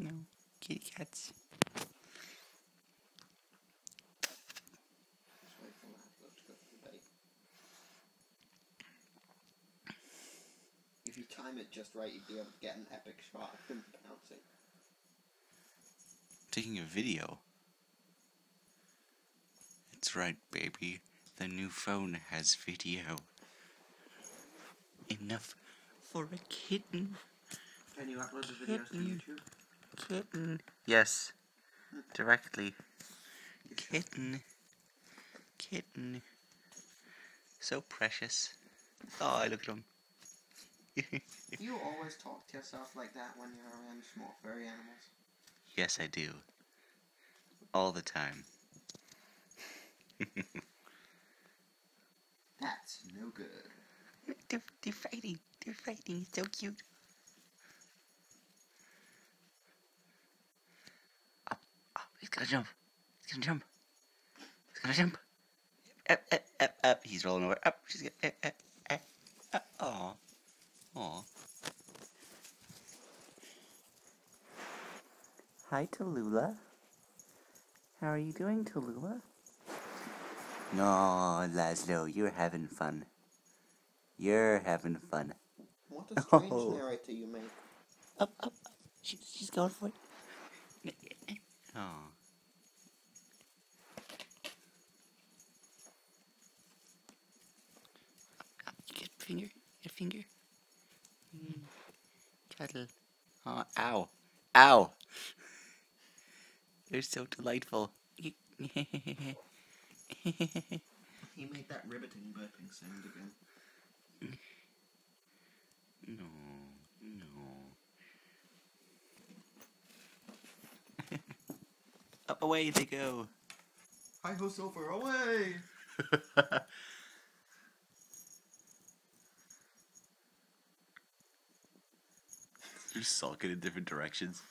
No, kitty cats. If you time it just right, you'd be able to get an epic shot of him bouncing. Taking a video. That's right, baby. The new phone has video. Enough for a kitten. Can you upload the videos to YouTube? Kitten. Yes. Directly. Kitten. Kitten. So precious. Oh, look at him. You always talk to yourself like that when you're around small furry animals. Yes, I do. All the time. That's no good. They're fighting. They're fighting. It's so cute. Up, up. He's gonna jump. He's gonna jump. He's gonna jump. Up, up, up, up. He's rolling over. Up. She's gonna. Up. Aw. Aw. Hi, Tallulah. How are you doing, Tallulah? No, Laszlo, you're having fun. You're having fun. What a strange narrator you make. Up, up, up. She's going for it. Oh. Up, get a finger. Get a finger. Cuddle. Oh, ow. Ow. They're so delightful. He made that riveting burping sound again. No, no. Up away they go. Hi-ho, Silver, away! They're sulking in different directions.